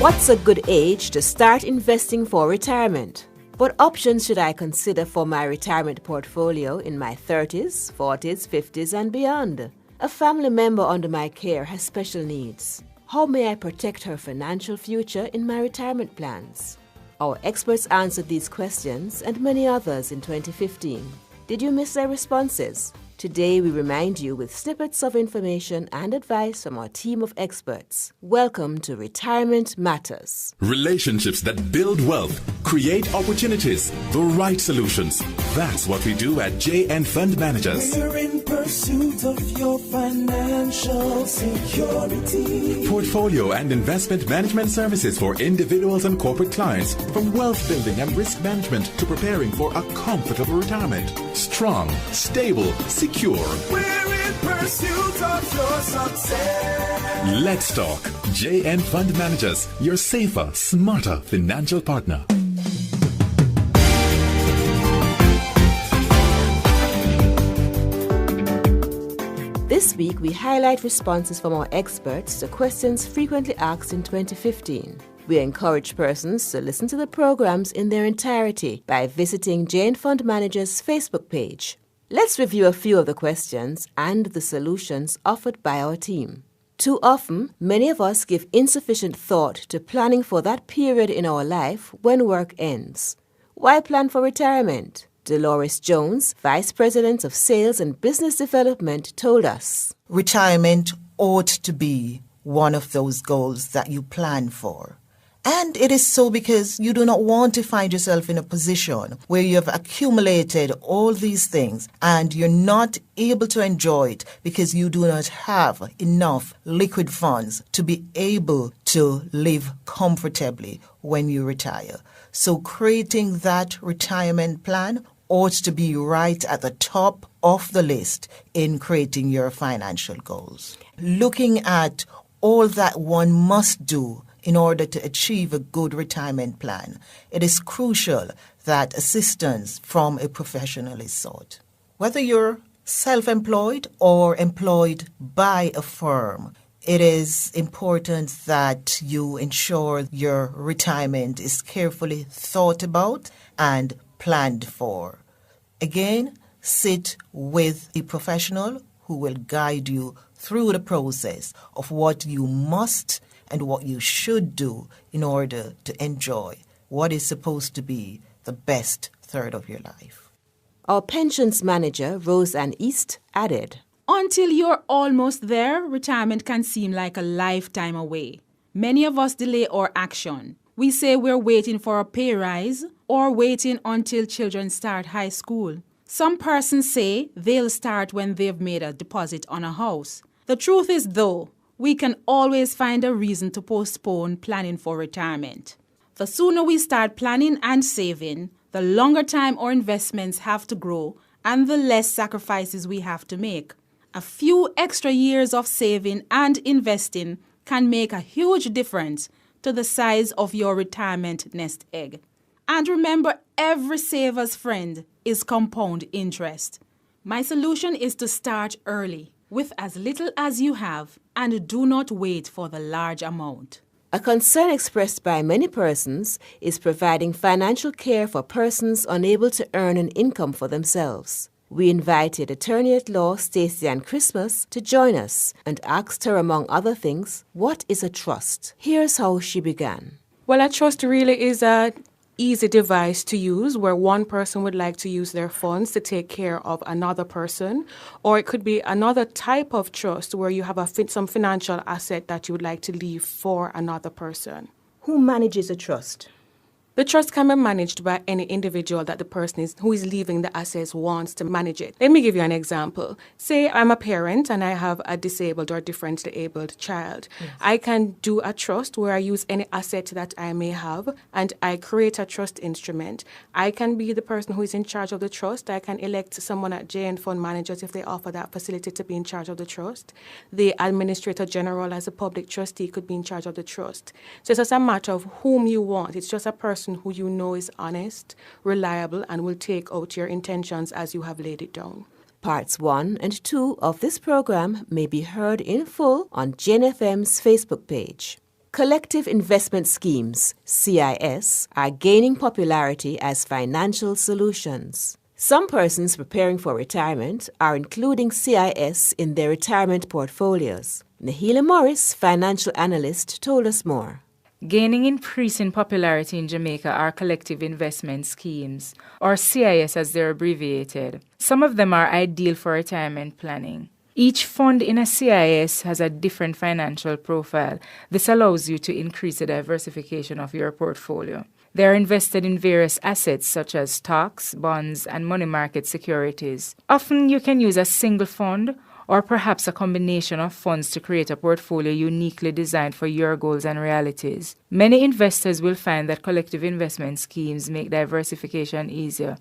What's a good age to start investing for retirement? What options should I consider for my retirement portfolio in my 30s, 40s, 50s and beyond? A family member under my care has special needs. How may I protect her financial future in my retirement plans? Our experts answered these questions and many others in 2015. Did you miss their responses? Today we remind you with snippets of information and advice from our team of experts. Welcome to Retirement Matters. Relationships that build wealth, create opportunities, the right solutions. That's what we do at JN Fund Managers. We're in pursuit of your financial security. Portfolio and investment management services for individuals and corporate clients, from wealth building and risk management to preparing for a comfortable retirement. Strong, stable, secure. We're in pursuit of your success. Let's talk. JN Fund Managers, your safer, smarter financial partner. This week, we highlight responses from our experts to questions frequently asked in 2015. We encourage persons to listen to the programs in their entirety by visiting Jane Fund Manager's Facebook page. Let's review a few of the questions and the solutions offered by our team. Too often, many of us give insufficient thought to planning for that period in our life when work ends. Why plan for retirement? Dolores Jones, Vice President of Sales and Business Development, told us. Retirement ought to be one of those goals that you plan for. And it is so because you do not want to find yourself in a position where you have accumulated all these things and you're not able to enjoy it because you do not have enough liquid funds to be able to live comfortably when you retire. So creating that retirement plan ought to be right at the top of the list in creating your financial goals. Looking at all that one must do in order to achieve a good retirement plan, it is crucial that assistance from a professional is sought. Whether you're self-employed or employed by a firm, it is important that you ensure your retirement is carefully thought about and planned for. Again, sit with a professional who will guide you through the process of what you must and what you should do in order to enjoy what is supposed to be the best third of your life. Our pensions manager, Rose Ann East, added, Until you're almost there, retirement can seem like a lifetime away. Many of us delay our action. We say we're waiting for a pay rise or waiting until children start high school. Some persons say they'll start when they've made a deposit on a house. The truth is, though, we can always find a reason to postpone planning for retirement. The sooner we start planning and saving, the longer time our investments have to grow and the less sacrifices we have to make. A few extra years of saving and investing can make a huge difference to the size of your retirement nest egg. And remember, every saver's friend is compound interest. My solution is to start early with as little as you have and do not wait for the large amount. A concern expressed by many persons is providing financial care for persons unable to earn an income for themselves. We invited attorney at law Stacey Ann Christmas to join us and asked her, among other things, what is a trust? Here's how she began. Well, a trust really is an easy device to use where one person would like to use their funds to take care of another person, or it could be another type of trust where you have some financial asset that you would like to leave for another person. Who manages a trust? The trust can be managed by any individual that the person who is leaving the assets wants to manage it. Let me give you an example. Say I'm a parent and I have a disabled or differently abled child. Yes. I can do a trust where I use any asset that I may have and I create a trust instrument. I can be the person who is in charge of the trust. I can elect someone at JN Fund Managers if they offer that facility to be in charge of the trust. The Administrator General as a public trustee could be in charge of the trust. So it's just a matter of whom you want. It's just a person who you know is honest, reliable, and will take out your intentions as you have laid it down. Parts 1 and 2 of this program may be heard in full on JNFM's Facebook page. Collective investment schemes, CIS, are gaining popularity as financial solutions. Some persons preparing for retirement are including CIS in their retirement portfolios. Nahila Morris, financial analyst, told us more. Gaining increasing popularity in Jamaica are collective investment schemes, or CIS as they're abbreviated. Some of them are ideal for retirement planning. Each fund in a CIS has a different financial profile. This allows you to increase the diversification of your portfolio. They are invested in various assets such as stocks, bonds, and money market securities. Often you can use a single fund or perhaps a combination of funds to create a portfolio uniquely designed for your goals and realities. Many investors will find that collective investment schemes make diversification easier.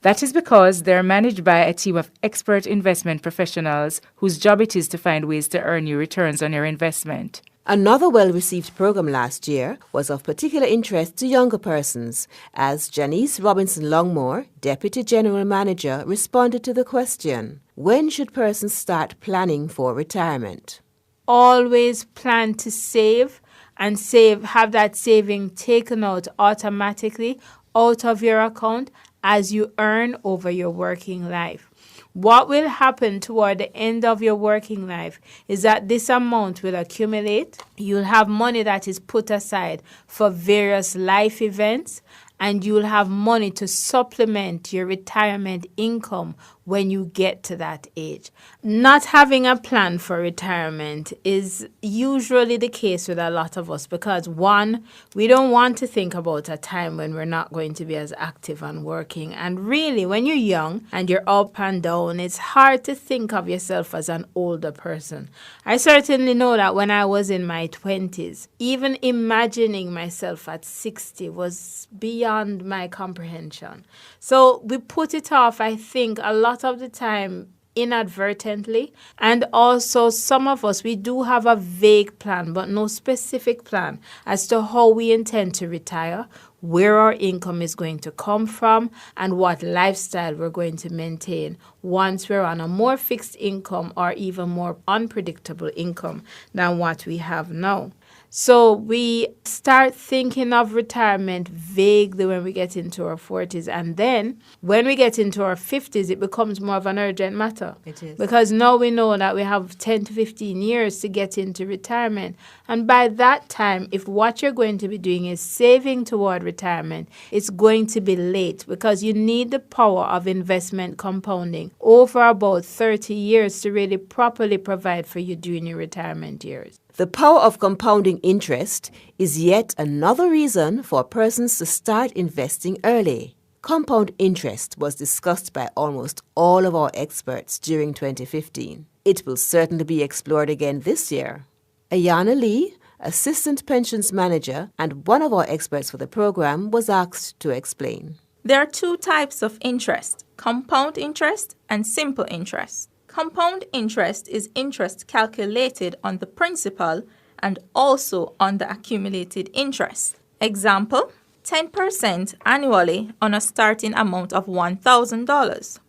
That is because they're managed by a team of expert investment professionals whose job it is to find ways to earn you returns on your investment. Another well-received program last year was of particular interest to younger persons, as Janice Robinson Longmore, Deputy General Manager, responded to the question, when should persons start planning for retirement? Always plan to save and have that saving taken out automatically out of your account as you earn over your working life. What will happen toward the end of your working life is that this amount will accumulate. You'll have money that is put aside for various life events, and you'll have money to supplement your retirement income when you get to that age. Not having a plan for retirement is usually the case with a lot of us because, one, we don't want to think about a time when we're not going to be as active and working. And really, when you're young and you're up and down, it's hard to think of yourself as an older person. I certainly know that when I was in my 20s, even imagining myself at 60 was beyond my comprehension. So we put it off, I think, a lot of the time inadvertently. And also some of us, we do have a vague plan, but no specific plan as to how we intend to retire, where our income is going to come from, and what lifestyle we're going to maintain once we're on a more fixed income or even more unpredictable income than what we have now. So we start thinking of retirement vaguely when we get into our 40s. And then when we get into our 50s, it becomes more of an urgent matter. It is. Because now we know that we have 10 to 15 years to get into retirement. And by that time, if what you're going to be doing is saving toward retirement, it's going to be late because you need the power of investment compounding over about 30 years to really properly provide for you during your retirement years. The power of compounding interest is yet another reason for persons to start investing early. Compound interest was discussed by almost all of our experts during 2015. It will certainly be explored again this year. Ayana Lee, Assistant Pensions Manager and one of our experts for the program, was asked to explain. There are two types of interest, compound interest and simple interest. Compound interest is interest calculated on the principal and also on the accumulated interest. Example, 10% annually on a starting amount of $1,000.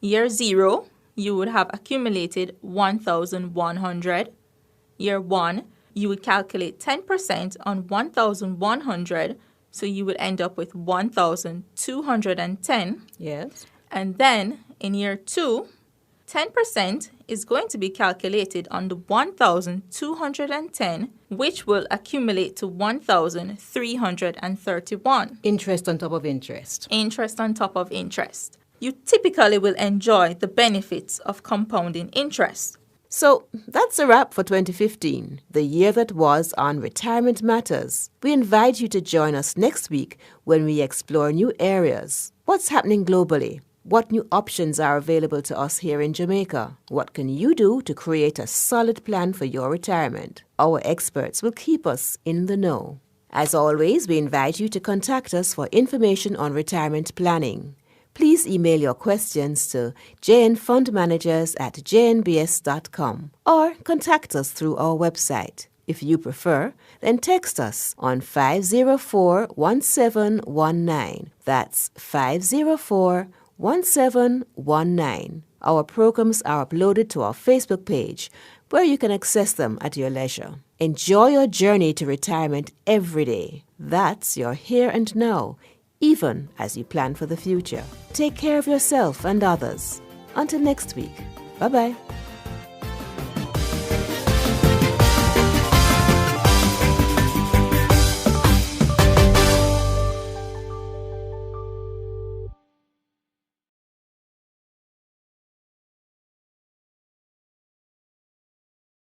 Year 0, you would have accumulated $1,100. Year 1, you would calculate 10% on $1,100, so you would end up with $1,210. Yes. And then in year 2, 10% is going to be calculated on the 1,210, which will accumulate to 1,331. Interest on top of interest. Interest on top of interest. You typically will enjoy the benefits of compounding interest. So that's a wrap for 2015, the year that was on Retirement Matters. We invite you to join us next week when we explore new areas. What's happening globally? What new options are available to us here in Jamaica? What can you do to create a solid plan for your retirement? Our experts will keep us in the know. As always, we invite you to contact us for information on retirement planning. Please email your questions to jnfundmanagers@jnbs.com or contact us through our website. If you prefer, then text us on 504-1719. That's 504-1719. Our programs are uploaded to our Facebook page. where you can access them at your leisure. Enjoy your journey to retirement every day. That's your here and now, even as you plan for the future. Take care of yourself and others. Until next week. Bye-bye.